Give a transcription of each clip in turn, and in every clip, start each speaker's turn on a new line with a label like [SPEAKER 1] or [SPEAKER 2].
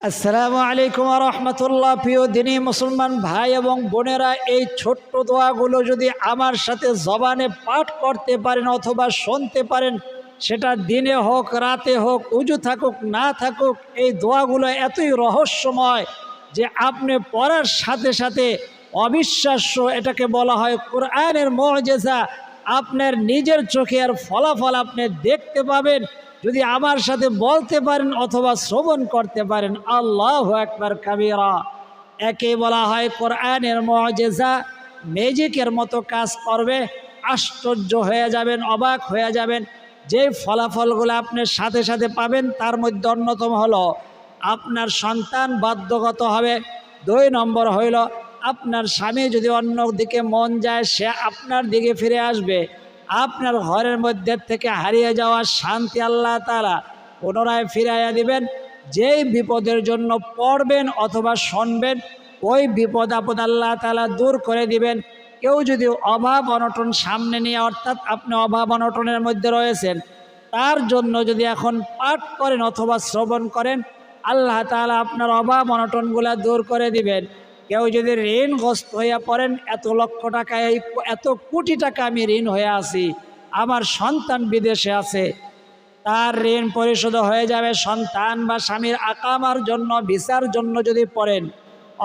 [SPEAKER 1] আসসালামু আলাইকুম ওয়া রাহমাতুল্লাহ। প্রিয় দিনী মুসলমান ভাই এবং বোনেরা, এই ছোট্ট দোয়াগুলো যদি আমার সাথে জবানে পাঠ করতে পারেন অথবা শুনতে পারেন, সেটা দিনে হোক রাতে হোক, উজু থাকুক না থাকুক, এই দোয়াগুলো এতই রহস্যময় যে আপনি পড়ার সাথে সাথে অবিশ্বাস্য, এটাকে বলা হয় কোরআনের মুআজিজা, আপনার নিজের চোখে আর ফলাফল আপনি দেখতে পাবেন যদি আমার সাথে বলতে পারেন অথবা শ্রবণ করতে পারেন। আল্লাহু আকবার কাবীরা। একে বলা হয় কোরআনের মুআজিজা, ম্যাজিকের মতো কাজ করবে, আশ্চর্য হয়ে যাবেন, অবাক হয়ে যাবেন। যে ফলাফলগুলো আপনি সাথে সাথে পাবেন তার মধ্যে অন্যতম হলো আপনার সন্তান বাধ্যগত হবে। 2 নম্বর হইল আপনার স্বামী যদি অন্য দিকে মন যায় সে আপনার দিকে ফিরে আসবে। আপনার ঘরের মধ্যে থেকে হারিয়ে যাওয়া শান্তি আল্লাহ তাআলা পুনরায় ফিরাইয়া দিবেন। যেই বিপদের জন্য পড়বেন অথবা শুনবেন ওই বিপদ আপদ আল্লাহ তাআলা দূর করে দিবেন। কেউ যদি অভাব অনটন সামনে নিয়ে, অর্থাৎ আপনি অভাব অনটনের মধ্যে রয়েছেন, তার জন্য যদি এখন পাঠ করেন অথবা শ্রবণ করেন, আল্লাহ তাআলা আপনার অভাব অনটনগুলা দূর করে দিবেন। কেউ যদি ঋণগ্রস্ত হইয়া পড়েন, এত লক্ষ টাকা, এত কোটি টাকা আমি ঋণ হয়ে আছি, আমার সন্তান বিদেশে আছে, তার ঋণ পরিশোধ হয়ে যাবে। সন্তান বা স্বামীর আকামার জন্য, ভিসার জন্য যদি পড়েন,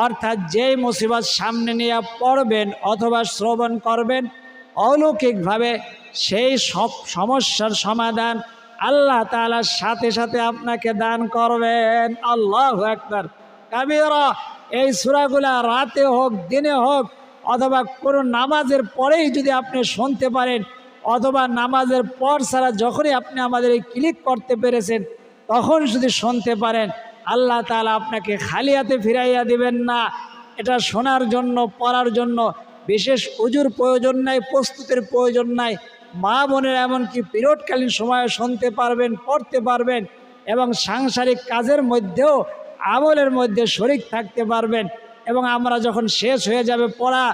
[SPEAKER 1] অর্থাৎ যেই মুসিবত সামনে নিয়ে পড়বেন অথবা শ্রবণ করবেন, অলৌকিকভাবে সেই সব সমস্যার সমাধান আল্লাহ তাআলার সাথে সাথে আপনাকে দান করবেন। আল্লাহু আকবার কাবীরা। এই সূরাগুলা রাতে হোক দিনে হোক অথবা কোনো নামাজের পরেই যদি আপনি শুনতে পারেন, অথবা নামাজের পর ছাড়া যখনই আপনি আমাদের এই ক্লিক করতে পেরেছেন তখন যদি শুনতে পারেন, আল্লাহ তাআলা আপনাকে খালি হাতে ফিরাইয়া দিবেন না। এটা শোনার জন্য, পড়ার জন্য বিশেষ উজুর প্রয়োজন নাই, প্রস্তুতির প্রয়োজন নাই। মা বোনের এমনকি পিরিয়ডকালীন সময়ে শুনতে পারবেন, পড়তে পারবেন এবং সাংসারিক কাজের মধ্যেও আমলের মধ্যে শরীক থাকতে পারবেন। এবং আমরা যখন শেষ হয়ে যাবে পড়া,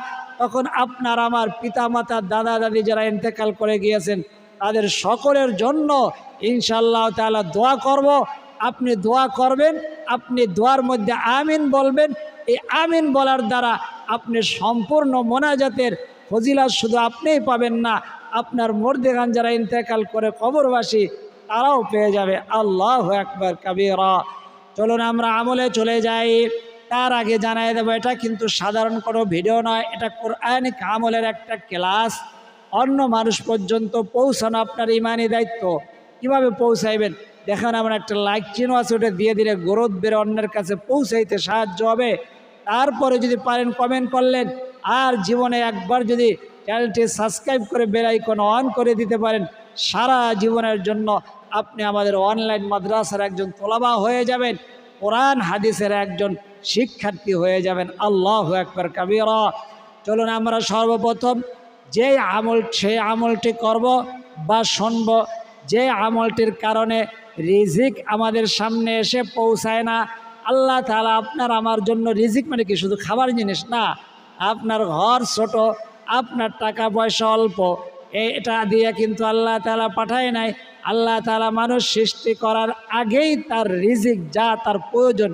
[SPEAKER 1] তখন আপনার আমার পিতা মাতা দাদা দাদি যারা ইন্তেকাল করে গিয়েছেন তাদের সকলের জন্য ইনশাআল্লাহ তাআলা দোয়া করব। আপনি দোয়া করবেন, আপনি দোয়ার মধ্যে আমিন বলবেন। এই আমিন বলার দ্বারা আপনি সম্পূর্ণ মোনাজাতের ফজিলত শুধু আপনিই পাবেন না, আপনার মুর্দেগান যারা ইন্তেকাল করে কবরবাসী তারাও পেয়ে যাবে। আল্লাহু আকবার কাবীরা। চলুন আমরা আমলে চলে যাই। তার আগে জানাই দেবো, এটা কিন্তু সাধারণ কোনো ভিডিও নয়, এটা কোরআনিক আমলের একটা ক্লাস। অন্য মানুষ পর্যন্ত পৌঁছানো আপনার ইমানি দায়িত্ব। কিভাবে পৌঁছাইবেন দেখেন, আমার একটা লাইক চিহ্ন আছে, ওটা দিয়ে দিলে গ্রোথ বেড়ে অন্যের কাছে পৌঁছাইতে সাহায্য হবে। তারপরে যদি পারেন কমেন্ট করলেন, আর জীবনে একবার যদি চ্যানেলটি সাবস্ক্রাইব করে বেল আইকন অন করে দিতে পারেন, সারা জীবনের জন্য আপনি আমাদের অনলাইন মাদ্রাসার একজন তোলাবা হয়ে যাবেন, কোরআন হাদিসের একজন শিক্ষার্থী হয়ে যাবেন। আল্লাহু আকবার কাবীরা। চলুন আমরা সর্বপ্রথম যে সেই আমলটি করব বা শুনব, যে আমলটির কারণে রিজিক আমাদের সামনে এসে পৌঁছায় না। আল্লাহ তাআলা আপনার আমার জন্য, রিজিক মানে কি শুধু খাবার জিনিস না, আপনার ঘর ছোট, আপনার টাকা পয়সা অল্প, এটা দিয়ে কিন্তু আল্লাহ তাআলা পাঠায় নাই। আল্লাহ তাআলা মানুষ সৃষ্টি করার আগেই তার রিজিক যা তার প্রয়োজন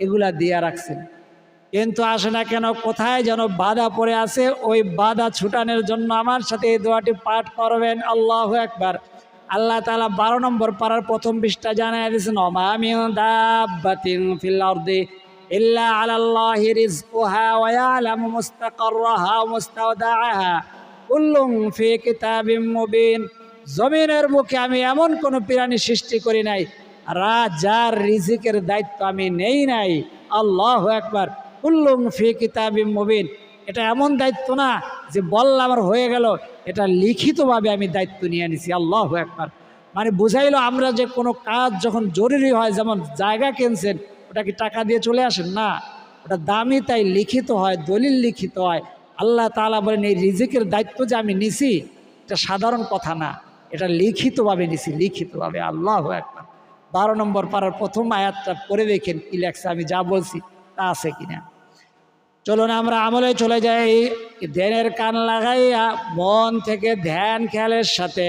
[SPEAKER 1] এগুলা দিয়ে রাখছেন। কিন্তু আসে না কেন, কোথায় যেন বাধা পড়ে আছে। ওই বাধা ছুটানোর জন্য আমার সাথে এই দোয়াটি পাঠ করবেন। আল্লাহু আকবার। আল্লাহ তাআলা 12 নম্বর পারার প্রথম পৃষ্ঠা জানায় দিয়েছেন, ওমা মিন দাব্বাতিন ফিল আরদি ইল্লা আলাল্লাহি রিজকুহা ওয়া ইয়ালামু মুস্তাকাররাহা ওয়া মুস্তাওদাআহা কুল্লুন ফি কিতাবিম মুবিন। জমিনের বুকে আমি এমন কোনো প্রাণী সৃষ্টি করি নাই যার রিজিকের দায়িত্ব আমি নেই নাই। আল্লাহু আকবার। কুল্লুন ফি কিতাবিম মুবিন। এটা এমন দায়িত্ব না যে বললাম আমার হয়ে গেল, এটা লিখিতভাবে আমি দায়িত্ব নিয়ে নিছি। আল্লাহু আকবার। মানে বুঝাইলো আমরা যে কোনো কাজ যখন জরুরি হয়, যেমন জায়গা কিনছেন, ওটা কি টাকা দিয়ে চলে আসেন না, ওটা দামি, তাই লিখিত হয়, দলিল লিখিত হয়। আল্লাহ তাআলা বলেন এই রিজিকের দায়িত্ব যে আমি নিছি এটা সাধারণ কথা না, এটা লিখিতভাবে নিছি, লিখিতভাবে। আল্লাহু আকবার। 12 নম্বর পারার প্রথম আয়াতটা পড়ে দেখেন কি লেখছে, আমি যা বলছি তা আছে কিনা। চলুন আমরা আমলে চলে যাই। ধ্যানের কান লাগাইয়া মন থেকে ধ্যান খেয়ালের সাথে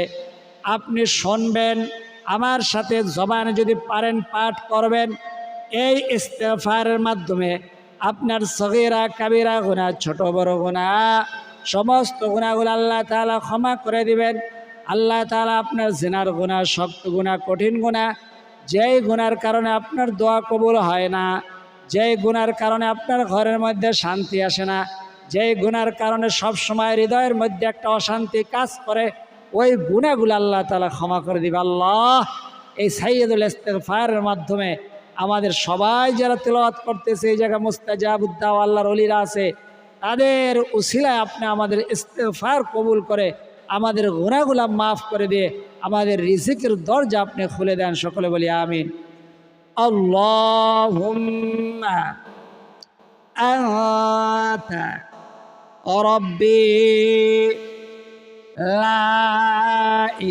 [SPEAKER 1] আপনি শুনবেন, আমার সাথে জবানে যদি পারেন পাঠ করবেন। এই ইস্তেগফারের মাধ্যমে আপনার সগীরা কাবিরা গুনাহ, ছোট বড় গুনাহ, সমস্ত গুনাহগুলো আল্লাহ তাআলা ক্ষমা করে দিবেন। আল্লাহ তাআলা আপনার জিনার গুনাহ, শক্ত গুনাহ, কঠিন গুনাহ, যেই গুনার কারণে আপনার দোয়া কবুল হয় না, যেই গুনার কারণে আপনার ঘরের মধ্যে শান্তি আসে না, যেই গুনার কারণে সব সময় হৃদয়ের মধ্যে একটা অশান্তি কাজ করে, ওই গুনাহগুলো আল্লাহ তাআলা ক্ষমা করে দিবে। আল্লাহ এই সাইয়্যিদুল ইস্তিগফারের মাধ্যমে আমাদের সবাই যারা তেলাওয়াত করতেছে, এই জায়গায় মুস্তাজাবুদ দাওয়া আল্লাহর ওলিরা আছে, তাদের উসিলায় আপনি আমাদের ইস্তিগফার কবুল করে আমাদের গুনাহগুলো মাফ করে দিয়ে আমাদের রিজিকের দরজা আপনি খুলে দেন। সকলে বলি আমিন। আল্লাহুম্মা আনতা রাব্বি লা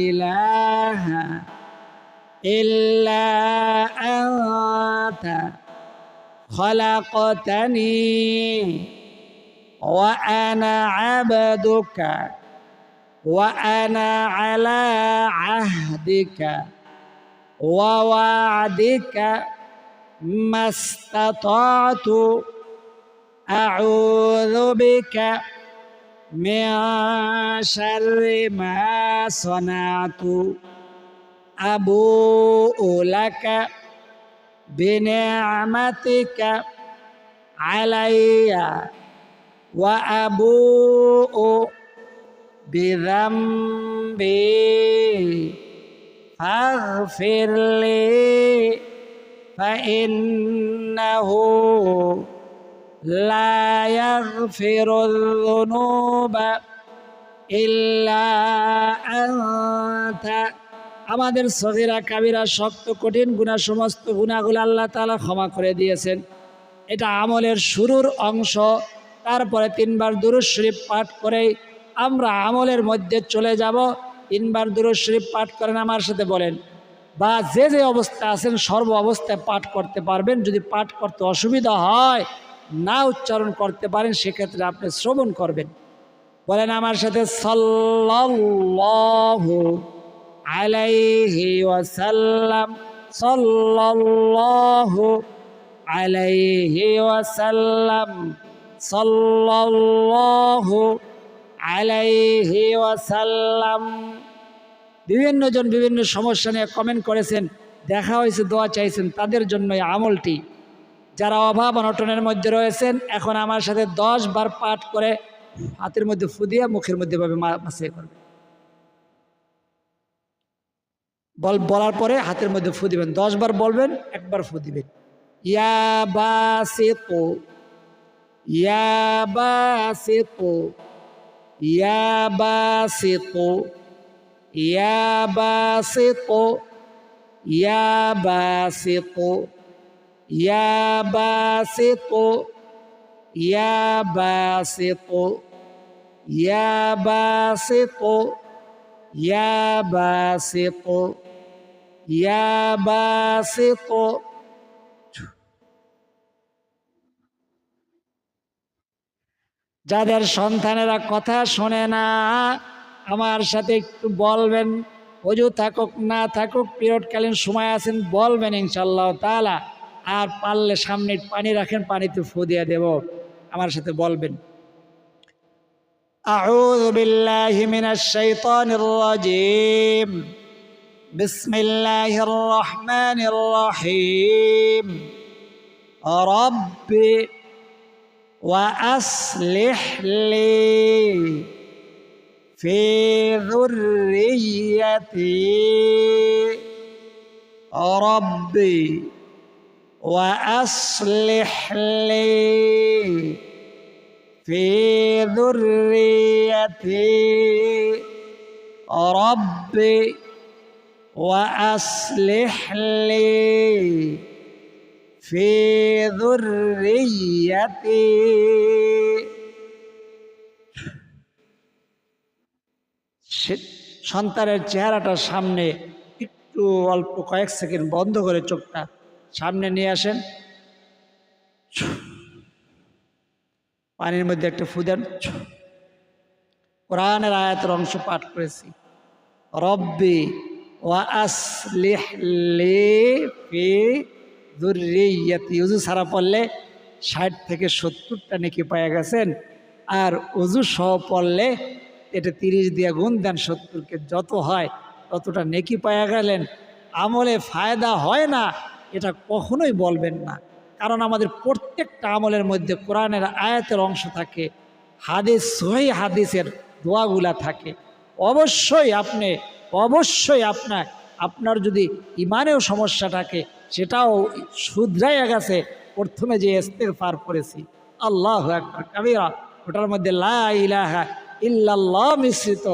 [SPEAKER 1] ইলাহা ইল্লা আনতা খলাকতানি ওয়া আনা আবদুকা ওয়া আনা আলা আহদিকা ওয়া ওয়া'দিকা মাস্তাতা'তু আউযু বিকা মিন শাররি মা সানাতু আবুউ লাকা বিনি'মাতিকা আলাইয়া ওয়া আবুউ বিযামবি ফাগফিরলি ফাইন্নাহু লা ইয়াগফিরুয যুনুবা ইল্লা আনতা। আমাদের সগীরা কাবিরা শক্ত কঠিন গুনাহ, সমস্ত গুনাহগুলো আল্লাহ তাআলা ক্ষমা করে দিয়েছেন। এটা আমলের শুরুর অংশ। তারপরে 3 বার দুরূদ শরীফ পাঠ করে আমরা আমলের মধ্যে চলে যাব। 3 বার দুরূদ শরীফ পাঠ করেন আমার সাথে বলেন, বা যে যে অবস্থা আছেন সর্ব অবস্থায় পাঠ করতে পারবেন। যদি পাঠ করতে অসুবিধা হয়, না উচ্চারণ করতে পারেন, সেক্ষেত্রে আপনি শ্রবণ করবেন। বলেন আমার সাথে, সাল্লাল্লাহু আলাইহি ওয়াসাল্লাম, সাল্লাল্লাহু আলাইহি ওয়াসাল্লাম, সাল্লাল্লাহু আলাইহি ওয়াসাল্লাম। বিভিন্ন জন বিভিন্ন সমস্যা নিয়ে কমেন্ট করেছেন, দেখা হয়েছে, দোয়া চাইছেন, তাদের জন্য এই আমলটি। যারা অভাব অনটনের মধ্যে রয়েছেন, এখন আমার সাথে 10 বার পাঠ করে হাতের মধ্যে ফু দিয়ে মুখের মধ্যে ভাবে মাসিয়ে করবে। বলার পরে হাতের মধ্যে ফু দিবেন, 10 বার বলবেন, একবার ফু দিবেন। ইয়া বাসিতু, ইয়া বাসিতু, ইয়া বাসিতু, ইয়া বাসিতু, ইয়া বাসিতু, ইয়া বাসিতু, ইয়া বাসিতু, ইয়া বাসিতু, ইয়া বাসিতু, ইয়া বাসিতু। যাদের সন্তানেরা কথা শোনে না, আমার সাথে একটু বলবেন, ওযু থাকুক না থাকুক, পিরিয়ডকালীন সময় আছেন, বলবেন ইনশাআল্লাহ তাআলা। আর পারলে সামনে পানি রাখেন, পানিতে ফু দিয়ে দেব। আমার সাথে বলবেন, আউযু বিল্লাহি মিনাশ শাইতানির রাজীম, বিসমিল্লাহির রহমানির রহিম, রাব্বি ওয়া আসলিহ লি ফি যুররিয়্যাতি, রাব্বি ওয়া আসলিহ লি ফি যুররিয়্যাতি, রাব্বি ওয়া আসলিহ লি ফি যুররিয়্যাতি। সন্তানের চেহারাটা সামনে একটু অল্প কয়েক সেকেন্ড বন্ধ করে চোখটা সামনে নিয়ে আসেন, পানির মধ্যে একটা ফু দেন। কোরআনের আয়াতের অংশ পাঠ করেছি, রব্বি ওয়া আসলিহ লি ফি যুররিয়াতি, ওযু ছাড়া পড়লে 60 থেকে 70টা নেকি পাওয়া গেছেন, আর ওযু সহ পড়লে এটা 30 দিয়ে গুণ দেন, 70কে যত হয় ততটা নেকি পাওয়া গেলেন। আমলে ফায়দা হয় না এটা কখনোই বলবেন না, কারণ আমাদের প্রত্যেকটা আমলের মধ্যে কোরআনের আয়াতের অংশ থাকে, হাদিস সহি হাদিসের দোয়াগুলা থাকে। অবশ্যই আপনার যদি ইমানেও সমস্যা থাকে সেটাও শুধরাইয়া গেছে। প্রথমে যে ইস্তেগফার করেছি আল্লাহু আকবার কাবীরা, ওটার মধ্যে লা ইলাহা ইল্লাল্লাহ মিশ্রিত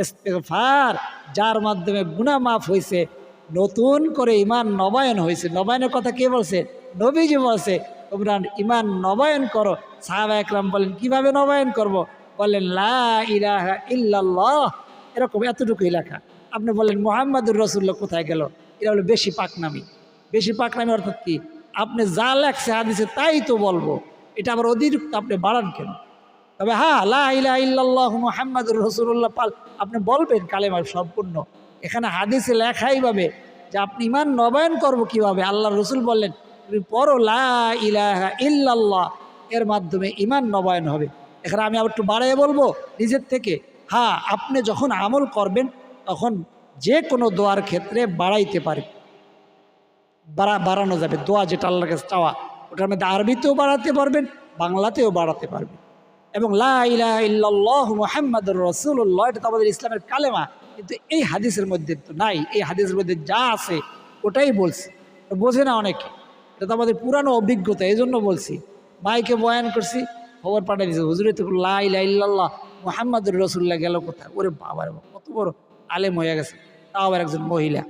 [SPEAKER 1] ইস্তেগফার, যার মাধ্যমে গুনাহ মাফ হয়েছে, নতুন করে ইমান নবায়ন হয়েছে। নবায়নের কথা কে বলছে? নবীজি বলছে, তোমরা ইমান নবায়ন করো। সাহাবা একরাম বলেন কিভাবে নবায়ন করব? বলেন লা ইলাহা ইল্লাল্লাহ, এরকম এতটুকুই লেখা। আপনি বলেন মুহাম্মাদুর রাসূলুল্লাহ কোথায় গেল? এটা হলো বেশি পাকনামি। বেশি পাকনামি অর্থাৎ কি? আপনি যা লেখছে হাদিসে তাই তো বলবো, এটা আবার অতিরিক্ত আপনি বাড়ান কেন? তবে হ্যাঁ, লা ইলাহা ইল্লাল্লাহ মুহাম্মাদুর রাসূলুল্লাহ পাল আপনি বলবেন কালেমা সম্পূর্ণ। এখানে হাদিসে লেখাই ভাবে যে আপনি ইমান নবায়ন করবো কিভাবে? আল্লাহ রসুল বললেন তুমি পড়ো লা ইলাহা ইল্লাল্লাহ, এর মাধ্যমে ইমান নবায়ন হবে। এখানে আমি আবার একটু বাড়াইয়ে বলবো নিজের থেকে। হ্যাঁ, আপনি যখন আমল করবেন তখন যে কোনো দোয়ার ক্ষেত্রে বাড়াইতে পারে, বাড়ানো যাবে। দোয়া যেটা আল্লাহর কাছে চাওয়া, ওটার মধ্যে আরবিতেও বাড়াতে পারবেন, বাংলাতেও বাড়াতে পারবেন। এবং লা ইলাহা ইল্লাল্লাহু মুহাম্মাদুর রাসূলুল্লাহ, এটা তো আমাদের ইসলামের কালেমা, কিন্তু এই হাদিসের মধ্যে তো নাই। এই হাদিসের মধ্যে যা আছে ওটাই বলছি, বোঝে না অনেকে। এটা তো আমাদের পুরানো অভিজ্ঞতা, এই জন্য বলছি। মাইকে বয়ান করছি, খবর পাঠিয়ে দিয়েছে, হুজুরে তো লা ইলাহা ইল্লাল্লাহ মুহাম্মাদুর রাসূলুল্লাহ গেল কোথায়? ওরে বাবা, কত বড় আলেম হয়ে গেছে, তাও আবার একজন মহিলা।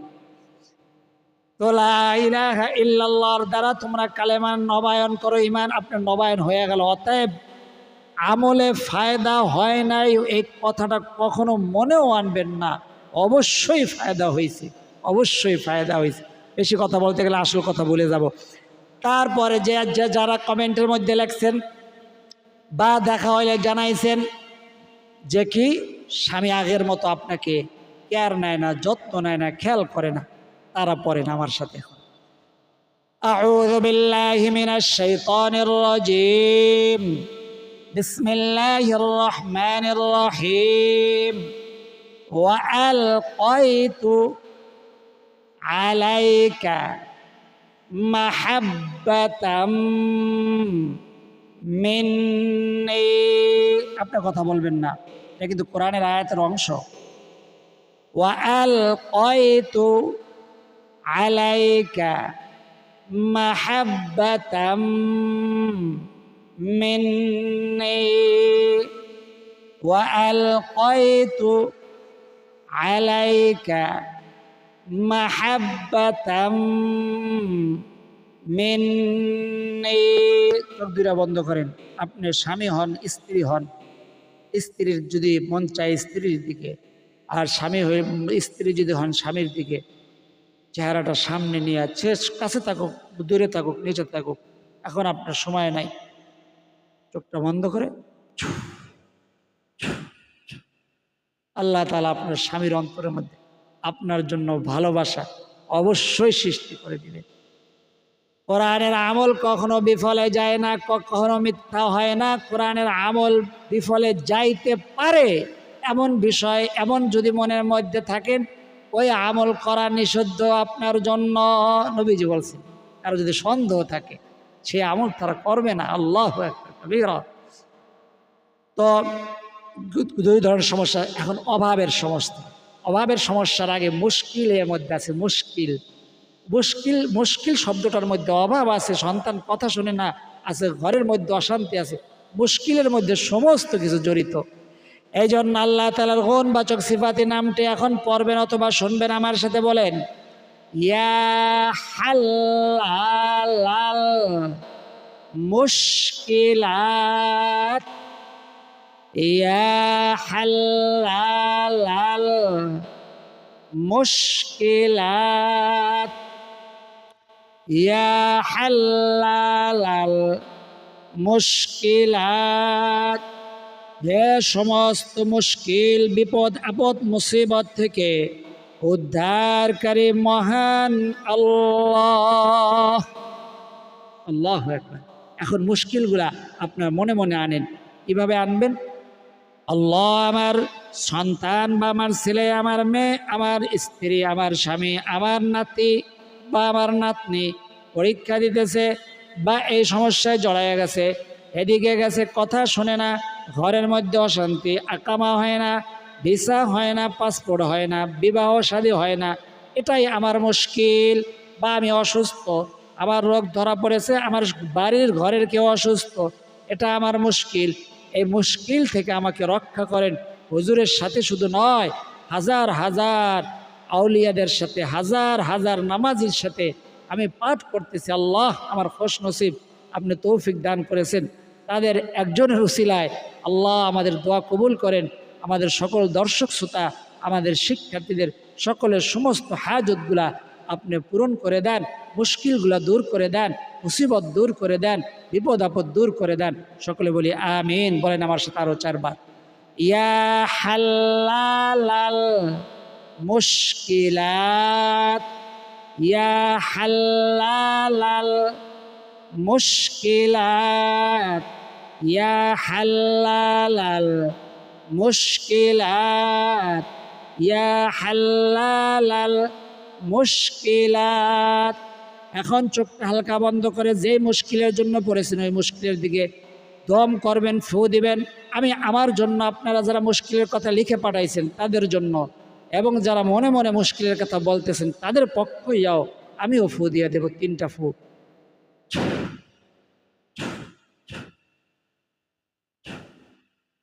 [SPEAKER 1] তো লা ইলাহা ইল্লাল্লাহর দ্বারা তোমরা কালেমা নবায়ন করো, ইমান আপনার নবায়ন হয়ে গেল। অতএব আমলে ফায়দা হয় নাই এই কথাটা কখনো মনেও আনবেন না। অবশ্যই ফায়দা হয়েছে, অবশ্যই ফায়দা হয়েছে। বেশি কথা বলতে গেলে আসল কথা বলে যাব। তারপরে যারা কমেন্টের মধ্যে লেখছেন বা দেখা হইলে জানাইছেন যে কি স্বামী আগের মতো আপনাকে কেয়ার নেয় না, যত্ন নেয় না, খেয়াল করে না, তারা পড়েন আমার সাথে এখন। আউযু বিল্লাহি মিনাশ শাইতানির রাজীম, বিসমিল্লাহির রহমানির রহিম। ওয়া আলকাইতু আলাইকা মাহাব্বাতাম মিন্নি। আপনি কথা বলবেন না, এটা কিন্তু কোরআনের আয়াতের অংশ। ওয়া আলকাইতু আলাইকা মাহাব্বাতাম মিন্নি ওয়া আলকাইতু আলাইকা মাহাব্বাতাম মিন্নি। চোখ দুইটা বন্ধ করেন। আপনি স্বামী হন, স্ত্রী হন, স্ত্রীর যদি মন চায় স্ত্রীর দিকে, আর স্বামী হয়ে স্ত্রী যদি হন স্বামীর দিকে, চেহারাটা সামনে নিয়ে কাছে থাকুক, দূরে থাকুক, নিচে থাকুক, এখন আপনার সময় নাই। চোখটা বন্ধ করে আল্লাহ তাআলা আপনার স্বামীর অন্তরের মধ্যে আপনার জন্য ভালোবাসা অবশ্যই সৃষ্টি করে দিবেন। কোরআনের আমল কখনো বিফলে যায় না, কখনো মিথ্যা হয় না। কোরআনের আমল বিফলে যাইতে পারে এমন বিষয়, এমন যদি মনের মধ্যে থাকেন, ওই আমল করা নিষিদ্ধ আপনার জন্য। নবীজি বলছেন কারো যদি সন্দেহ থাকে সে আমল তারা করবে না। আল্লাহু আকবার কাবীরা। তো দুই ধরনের সমস্যা। এখন অভাবের সমস্যা। অভাবের সমস্যার আগে মুশকিলের মধ্যে আছে। মুশকিল শব্দটার মধ্যে অভাব আছে, সন্তান কথা শুনে না, আছে ঘরের মধ্যে অশান্তি আছে। মুশকিলের মধ্যে সমস্ত কিছু জড়িত। এই জন্য আল্লাহ তাআলার গুণবাচক সিফাতি নামটি এখন পড়বেন অথবা শুনবেন আমার সাথে, বলেন ইয়া হাল্লাল মুশকিলাত, ইয়া হাল্লাল মুশকিলাত, ইয়া হাল্লাল মুশকিলাত। হে সমস্ত মুশকিল, বিপদ, আপদ, মুসিবত থেকে উদ্ধারকারী মহান আল্লাহ। আল্লাহু আকবার। এখন মুশকিলগুলা আপনার মনে মনে আনেন। কিভাবে আনবেন? আল্লাহ, আমার সন্তান বা আমার ছেলে, আমার মেয়ে, আমার স্ত্রী, আমার স্বামী, আমার নাতি বা আমার নাতনি পরীক্ষা দিতেছে বা এই সমস্যায় জড়াইয়া গেছে, এদিকে গেছে, কথা শোনে না, ঘরের মধ্যে অশান্তি, আকামা হয় না, ভিসা হয় না, পাসপোর্ট হয় না, বিবাহ শাদী হয় না, এটাই আমার মুশকিল। বা আমি অসুস্থ, আমার রোগ ধরা পড়েছে, আমার বাড়ির ঘরের কেউ অসুস্থ, এটা আমার মুশকিল। এই মুশকিল থেকে আমাকে রক্ষা করেন। হুজুরের সাথে শুধু নয়, হাজার হাজার আউলিয়াদের সাথে, হাজার হাজার নামাজির সাথে আমি পাঠ করতেছি। আল্লাহ আমার খোশ নসিব, আপনি তৌফিক দান করেছেন, তাদের একজনের উসিলায় আল্লাহ আমাদের দোয়া কবুল করেন। আমাদের সকল দর্শক শ্রোতা, আমাদের শিক্ষার্থীদের সকলের সমস্ত হাজতগুলা আপনি পূরণ করে দেন, মুশকিলগুলা দূর করে দেন, মুসিবত দূর করে দেন, বিপদ আপদ দূর করে দেন। সকলে বলি আমিন। বলেন আমার সাথে আরো 4 বার, ইয়া হাল্লালাল মুশকিলাত, ইয়া হাল্লালাল মুশকিলাত, ইয়া হাল্লালাল মুশকিলাত, ইয়া হাল্লালাল মুশকিলাত। এখন চোখটা হালকা বন্ধ করে যেই মুশকিলের জন্য পড়েছেন ওই মুশকিলের দিকে দম করবেন, ফু দিবেন। আমি আমার জন্য, আপনারা যারা মুশকিলের কথা লিখে পাঠাইছেন তাদের জন্য, এবং যারা মনে মনে মুশকিলের কথা বলতেছেন তাদের পক্ষেও আমিও ফু দিয়ে দেব, 3টা ফু।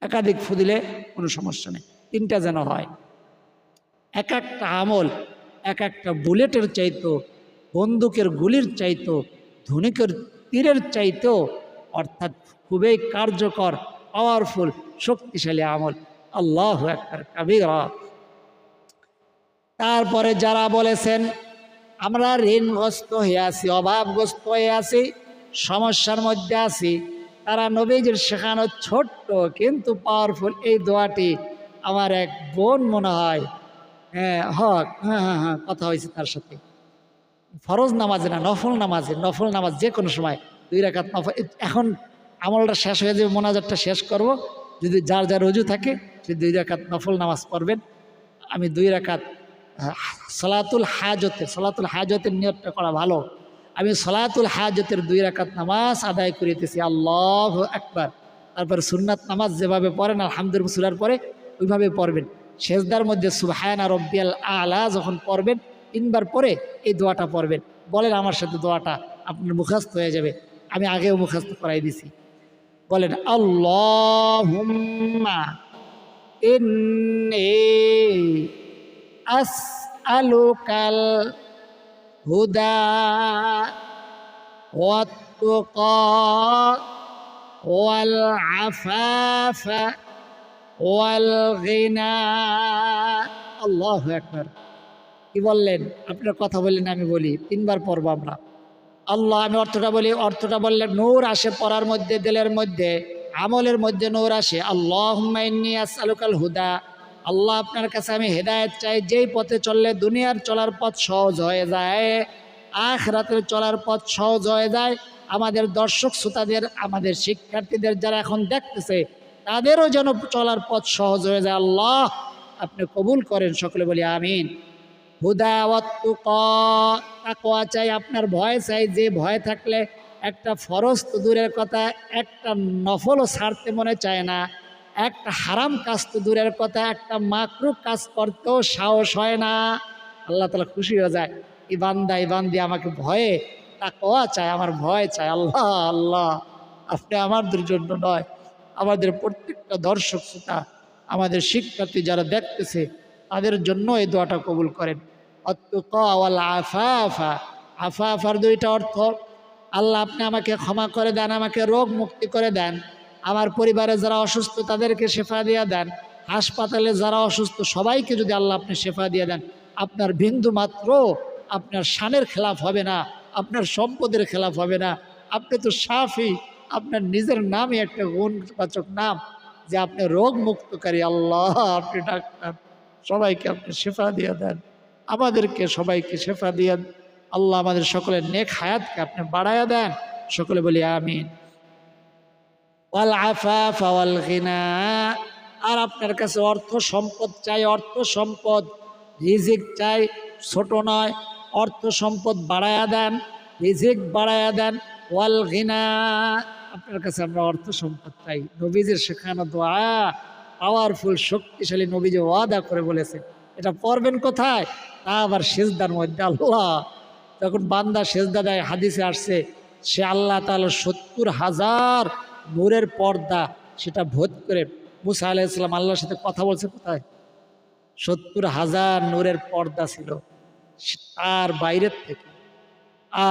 [SPEAKER 1] একাধিক ফু দিলে কোনো সমস্যা নেই, 3টা যেন হয়। এক একটা আমল এক একটা বুলেটের চাইতো, বন্দুকের গুলির চাইতো, ধনুকের তীরের চাইতো, অর্থাৎ খুবই কার্যকর, পাওয়ারফুল, শক্তিশালী আমল। আল্লাহু আকবার কাবীরা। তারপরে যারা বলেছেন আমরা ঋণগ্রস্ত হয়ে আছি, অভাবগ্রস্ত হয়ে আছি, সমস্যার মধ্যে আছি, তারা নবীজির শেখানো ছোট্ট কিন্তু পাওয়ারফুল এই দোয়াটি আমার এক বোন মনে হয়, হ্যাঁ কথা হয়েছে তার সাথে, ফরজ নামাজে না, নফল নামাজে, নফল নামাজ যে কোনো সময় 2 রাকাত নফল। এখন আমলটা শেষ হয়ে যাবে, মোনাজাতটা শেষ করব, যদি যার যার রুজু থাকে সে 2 রাকাত নফল নামাজ পড়বেন। আমি 2 রাকাত সলাতুল হাজতের নিয়তটা করা ভালো। আমি সলাতুল হাজতের 2 রাকাত নামাজ আদায় করিতেছি। আল্লাহু আকবার। তারপর সুন্নাত নামাজ যেভাবে পড়েন আলহামদুলিল্লাহ সূরার পরে ওইভাবে পড়বেন। সেজদার মধ্যে সুবহানা রাব্বিয়াল আলা যখন পড়বেন 3 বার পরে এই দোয়াটা পড়বেন। বলেন আমার সাথে, দোয়াটা আপনার মুখস্থ হয়ে যাবে, আমি আগেও মুখস্থ করাই দিছি। বলেন আল্লাহুম্মা ইন্নী আসআলুকাল হুদা ওয়াত তুকা ওয়াল আফাফা ওয়াল গিনা। আল্লাহু আকবার। কি বললেন? আপনার কথা বললেন, আমি বলি, 3 বার পড়ব আমরা। আল্লাহ, আমি অর্থটা বলি, অর্থটা বললে নূর আসে পড়ার মধ্যে, দিলের মধ্যে, আমলের মধ্যে নূর আসে। আল্লাহুম্মা ইন্নী আসআলুকাল হুদা, আল্লাহ আপনার কাছে আমি হেদায়েত চাই, যেই পথে চললে দুনিয়ার চলার পথ সহজ হয়ে যায়, আখিরাতের চলার পথ সহজ হয়ে যায়। আমাদের দর্শক শ্রোতাদের, আমাদের শিক্ষার্থীদের যারা এখন দেখতেছে তাদেরও যেন চলার পথ সহজ হয়ে যায়। আল্লাহ আপনি কবুল করেন। সকলে বলি আমিন। হুদা ওয়াত তুকা, তাকওয়া চাই, আপনার ভয় চাই, যে ভয় থাকলে একটা ফরজ তো দূরের কথা, একটা নফলও ছাড়তে মনে চায় না, একটা হারাম কাজ তো দূরের কথা, একটা মাকরুহ কাজ করতেও সাহস হয় না। আল্লাহ তাআলা খুশি হয়ে যায়, এই বান্দা, এই বান্দি আমাকে ভয়ে তাকওয়া চায়, আমার ভয় চায়। আল্লাহ আল্লাহ, আপনি আমাদের জন্য নয়, আমাদের প্রত্যেকটা দর্শক শ্রোতা, আমাদের শিক্ষার্থী যারা দেখতেছে তাদের জন্য এই দোয়াটা কবুল করেন। আত-তুকা ওয়াল আফাফা, আফাফার 2টা অর্থ। আল্লাহ আপনি আমাকে ক্ষমা করে দেন, আমাকে রোগ মুক্তি করে দেন, আমার পরিবারে যারা অসুস্থ তাদেরকে শেফা দিয়ে দেন, হাসপাতালে যারা অসুস্থ সবাইকে যদি আল্লাহ আপনি শেফা দিয়ে দেন, আপনার বিন্দু মাত্র আপনার শানের খেলাফ হবে না, আপনার সম্পদের খেলাফ হবে না। আপনি তো শাফি, আপনার নিজের নামই একটা গুণবাচক নাম যে আপনি রোগ মুক্তকারী। আল্লাহ আপনি ডাক্তার, সবাইকে আপনি শেফা দিয়ে দেন, আমাদেরকে সবাইকে শেফা দিয়ে। আল্লাহ আমাদের সকলের নেক হায়াতকে আপনি বাড়াইয়া দেন, সকলে বলি আমিন। ওয়াল আফাফা ওয়াল গিনা, আর আপনার কাছে অর্থ সম্পদ চাই, অর্থ সম্পদ রিজিক চাই, ছোট নয়, অর্থ সম্পদ বাড়ায়া দেন, রিজিক বাড়ায়া দেন। ওয়াল গিনা, আপনার কাছে আমরা অর্থ সম্পদ চাই। নবীজির শেখানো দোয়া, পাওয়ারফুল, শক্তিশালী, নবীজি ওয়াদা করে বলেছে। এটা পড়বেন কোথায়? তা আবার সিজদার মধ্যে। আল্লাহ যখন বান্দা সিজদা দেয়, হাদিসে আসছে, সে আল্লাহ তাআলা 70,000 নূরের পর্দা সেটা ভোট করে। মুসা আলাইহিস সালাম আল্লাহর সাথে কথা বলছে কোথায়? 70,000 নূরের পর্দা ছিল তার বাইরের থেকে।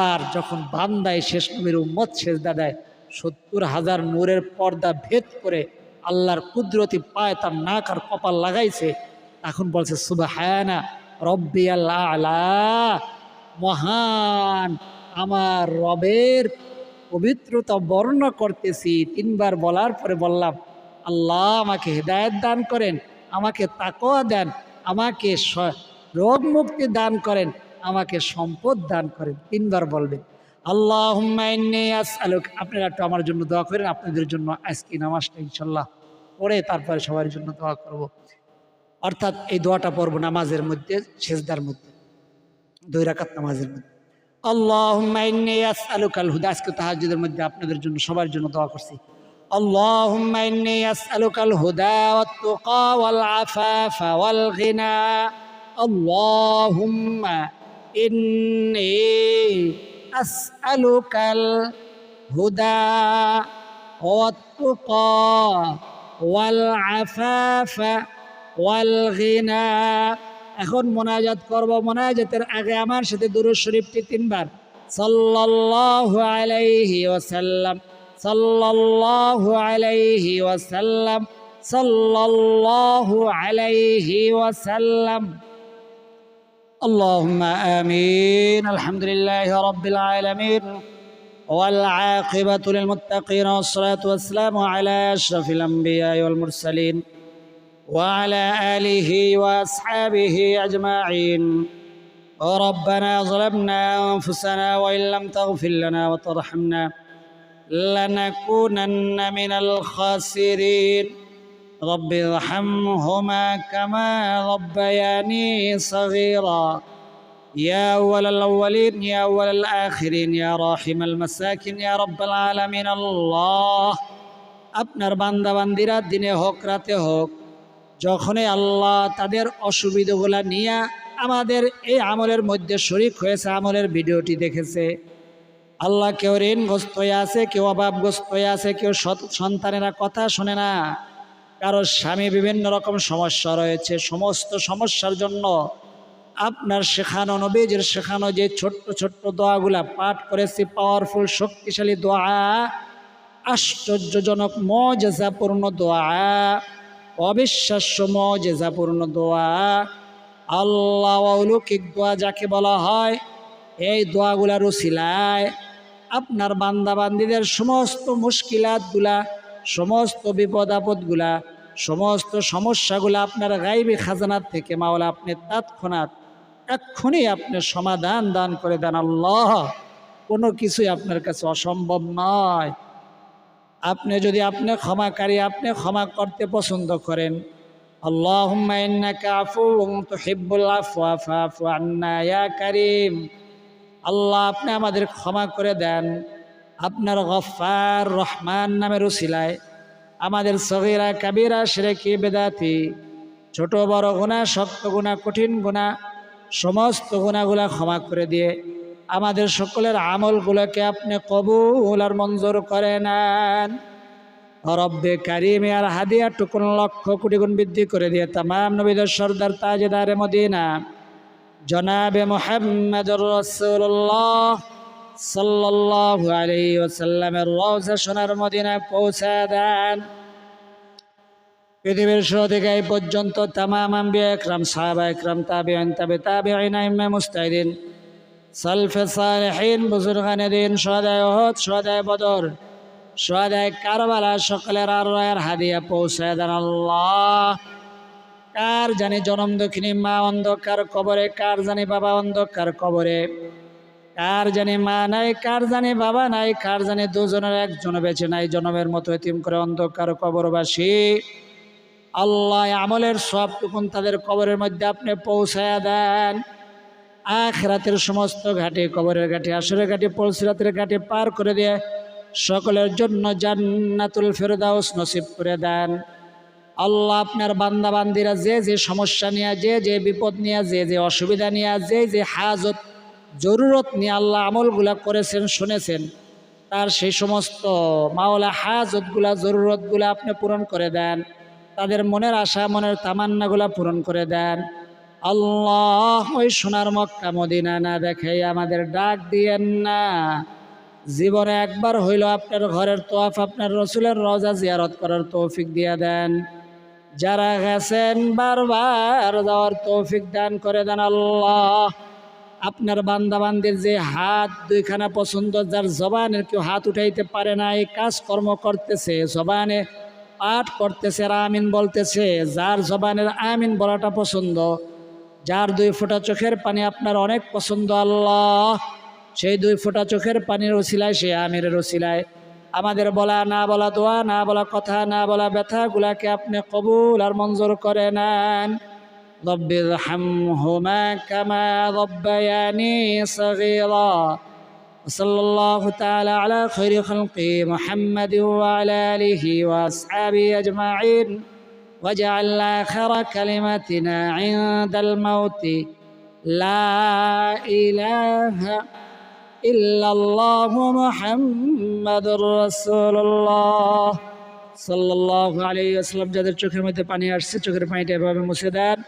[SPEAKER 1] আর যখন বান্দায় শেষ নবীর উম্মত সিজদা দেয়, 70,000 নূরের পর্দা ভেদ করে আল্লাহর কুদরতি পায় তার নাক আর কপাল লাগাইছে। এখন বলছে সুবহানা রব্বিয়াল আ'লা, মহান আমার রবের পবিত্রতা বর্ণনা করতেছি। 3 বার বলার পরে বললাম, আল্লাহ আমাকে হেদায়েত দান করেন, আমাকে তাকওয়া দেন, আমাকে রোগ মুক্তি দান করেন, আমাকে সম্পদ দান করেন। 3 বার বলবেন। আল্লাহুম্মা ইন্নী আসআলুক। আপনারা একটু আমার জন্য দোয়া করেন, আপনাদের জন্য আজকে নামাজটা ইনশাল্লাহ পড়ে তারপরে সবার জন্য দোয়া করব। অর্থাৎ এই দোয়াটা পড়ব নামাজের মধ্যে, সিজদার মধ্যে, 2 রাকাত নামাজের মধ্যে। আল্লাহুম্মা ইন্নী আসআলুকাল হুদা। আজকে তাহাজ্জুদের মধ্যে আপনাদের জন্য সবার জন্য দোয়া করছি। আল্লাহুম্মা ইন্নী আসআলুকাল হুদা ওয়াত তুকা ওয়াল আফাফা ওয়াল গিনা। আল্লাহুম্মা ইন্নী আসআলুকাল হুদা ওয়াত তুকা ওয়াল আফাফা ওয়াল গিনা। এখন মোনাজাত করব। মোনাজাতের আগে আমার সাথে দুরূদ শরীফটি 3 বার। সাল্লাল্লাহু আলাইহি ওয়াসাল্লাম, সাল্লাল্লাহু আলাইহি ওয়াসাল্লাম, সাল্লাল্লাহু আলাইহি ওয়াসাল্লাম। اللهم آمين. الحمد لله رب العالمين والعاقبة للمتقين والصلاة والسلام على أشرف الأنبياء والمرسلين وعلى آله وأصحابه أجمعين. ربنا ظلمنا أنفسنا وإن لم تغفر لنا وترحمنا لنكونن من الخاسرين. رب ارحمهما كما ربياني صغيرا. يا أول الأولين يا أول الآخرين يا راحم المساكين يا رب العالمين. الله আপনার বান্দা বান্দিরা দিনে হোক রাতে হোক, যখনই আল্লাহ তাদের অসুবিধাগুলা নিয়ে আমাদের এই আমলের মধ্যে শরীক হয়েছে, আমলের ভিডিওটি দেখেছে, আল্লাহ কেউ ঋণগ্রস্ত হয়ে আছে, কেউ অভাবগ্রস্ত হয়ে আছে, কেউ সন্তানেরা কথা শোনে না, কারো স্বামী বিভিন্ন রকম সমস্যা রয়েছে। সমস্ত সমস্যার জন্য আপনার শেখানো, নবীজির শেখানো যে ছোট্ট ছোট্ট দোয়াগুলা পাঠ করেছি, পাওয়ারফুল শক্তিশালী দোয়া, আশ্চর্যজনক মুজিজাপূর্ণ দোয়া, অবিশ্বাস্য মুজিজাপূর্ণ দোয়া, আল্লাহ অলৌকিক দোয়া যাকে বলা হয়, এই দোয়াগুলার উসিলায় আপনার বান্দা বান্দিদের সমস্ত মুশকিলাতগুলা, সমস্ত বিপদ আপদগুলা, সমস্ত সমস্যাগুলা আপনার গায়বী খাজানার থেকে মাওলা আপনি তৎক্ষণাৎ এক্ষুনি আপনি সমাধান দান করে দেন। আল্লাহ কোনো কিছুই আপনার কাছে অসম্ভব নয়। আপনি যদি আপনি ক্ষমাকারী, আপনি ক্ষমা করতে পছন্দ করেন। আল্লাহুম্মা ইন্নাকা আফুউন তুহিব্বুল আফওয়া ফাফু আন্না ইয়া কারীম। আল্লাহ আপনি আমাদের ক্ষমা করে দেন। আপনার গফফার রহমান নামের উসিলায় আমাদের সগীরা কাবীরা শিরকি বেদাতি ছোট বড় গুনাহ, শক্ত গুনাহ, কঠিন গুনাহ, সমস্ত গুনাহগুলা ক্ষমা করে দিয়ে আমাদের সকলের আমলগুলোকে আপনি কবুল আর মঞ্জুর করে নেন। রব্বে কারীম আর হাদিয়া টুকুন লক্ষ কোটি গুণ বৃদ্ধি করে দিয়ে তামাম নবীদের সরদার তাজদারে মদিনা জনাবে মুহাম্মদুর রাসূলুল্লাহ সাল্লাল্লাহু আলাইহি ওয়াসাল্লামের রওজা সোনার মদিনায় পৌঁছে দেন। পৃথিবীর শুরু থেকে এই পর্যন্ত তামাম আম্বিয়া ইকরাম, সাহাবা ইকরাম, তাবিঈন, তাবে তাবিঈন, আইম্মা মুজতাহিদিন, সালফে সালেহিন, বুজুরগানে দ্বীন, শুহাদায়ে উহুদ, শুহাদায়ে বদর, শুহাদায়ে কারবালা সকলের আরওয়াহের হাদিয়া পৌঁছে দেন। আল্লাহ কার জানি জনম দক্ষিণী মা অন্ধকার কবরে, কার জানি বাবা অন্ধকার কবরে, কার জানি মা নাই, কার জানি বাবা নাই, কার জানি দুজনের একজন বেঁচে নাই, জনমের মতো এতিম করে অন্ধকার কবরবাসী। আল্লাহ আমলের সবটুকুন তাদের কবরের মধ্যে আপনি পৌঁছায়া দেন। আখিরাতের সমস্ত ঘাটে, কবরের ঘাটে, আসরের ঘাটে, পুলসিরাতের ঘাটে পার করে দিয়ে সকলের জন্য জান্নাতুল ফেরদাউস নসিব করে দেন। আল্লাহ আপনার বান্দা বান্দিরা যে যে সমস্যা নিয়ে, যে যে বিপদ নিয়ে, যে যে অসুবিধা নিয়ে, যে যে হাজত জরুরত নিয়ে আল্লাহ আমলগুলা করেছেন, শুনেছেন, তার সেই সমস্ত মাওলা হাজতগুলা, জরুরতগুলা আপনি পূরণ করে দেন। তাদের মনের আশা, মনের তামান্নাগুলা পূরণ করে দেন। আল্লাহ ওই সোনার মক্কা মদিনা না দেখাই আমাদের ডাক দিয়েন না। জীবনে একবার হইল আপনার ঘরের তোয়াফ, আপনার রসুলের রওজা জিয়ারত করার তৌফিক দিয়ে দেন। যারা গেছেন বারবার যাওয়ার তৌফিক দান করে দেন। আল্লাহ আপনার বান্দাবান্দির যে হাত দুইখানা পছন্দ, যার জবানের কেউ হাত উঠাইতে পারে না, এই কাজকর্ম করতেছে, জবানে পাঠ করতেছে আর আমিন বলতেছে, যার জবানের আমিন বলাটা পছন্দ, যার 2 ফোঁটা চোখের পানি আপনার অনেক পছন্দ, আল্লাহ সেই 2 ফোঁটা চোখের পানির ওসিলায়, সেই আমিরের ওসিলায় আমাদের বলা না বলা দোয়া, না বলা কথা, না বলা ব্যথাগুলাকে আপনি কবুল আর মঞ্জুর করে নেন। রব্বিরহামহুমা কামা রব্বায়ানি সগীরা। সাল্লাল্লাহু তাআলা আলা খায়রি খালকি মুহাম্মাদিন ওয়া আলা আলিহি ওয়া আসহাবিহি আজমাইন। واجعل آخر كلمتنا عند الموت لا إله إلا الله محمد رسول الله صلى الله عليه وسلم। যাদের চোখের মধ্যে পানি আসছে, চোখের পানিটা এভাবে মুছে দেন।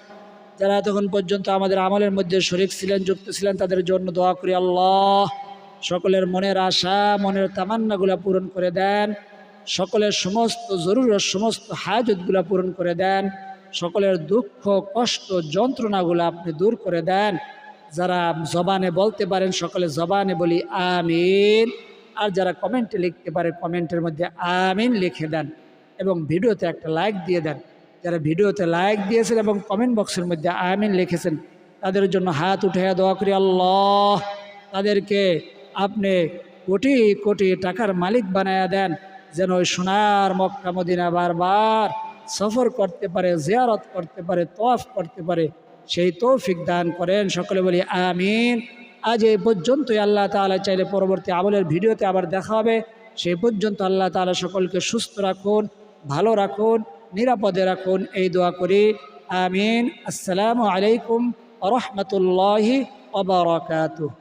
[SPEAKER 1] যারা তখন পর্যন্ত আমাদের আমলের মধ্যে শরীক ছিলেন, যুক্ত ছিলেন, তাদের জন্য দোয়া করি আল্লাহ সকলের মনের আশা, মনের তামান্নাগুলা পূরণ করে দেন। সকলের সমস্ত জরুরত, সমস্ত হাজতগুলা পূরণ করে দেন। সকলের দুঃখ, কষ্ট, যন্ত্রণাগুলো আপনি দূর করে দেন। যারা জবানে বলতে পারেন সকলে জবানে বলি আমিন। আর যারা কমেন্টে লিখতে পারে কমেন্টের মধ্যে আমিন লিখে দেন এবং ভিডিওতে একটা লাইক দিয়ে দেন। যারা ভিডিওতে লাইক দিয়েছেন এবং কমেন্ট বক্সের মধ্যে আমিন লিখেছেন, তাদের জন্য হাত উঠাইয়া দোয়া করি আল্লাহ তাদেরকে আপনি কোটি কোটি টাকার মালিক বানায়া দেন, যেন ওই সোনার মক্কা মদিনা বারবার সফর করতে পারে, জিয়ারত করতে পারে, তওয়াফ করতে পারে, সেই তৌফিক দান করেন। সকলে বলি আমিন। আজ এই পর্যন্তই। আল্লাহ তাআলা চাইলে পরবর্তী আমলের ভিডিওতে আবার দেখা হবে। সেই পর্যন্ত আল্লাহ তাআলা সকলকে সুস্থ রাখুন, ভালো রাখুন, নিরাপদে রাখুন, এই দোয়া করি আমিন। আসসালামু আলাইকুম ওয়া রাহমাতুল্লাহি ওয়া বারাকাতুহু।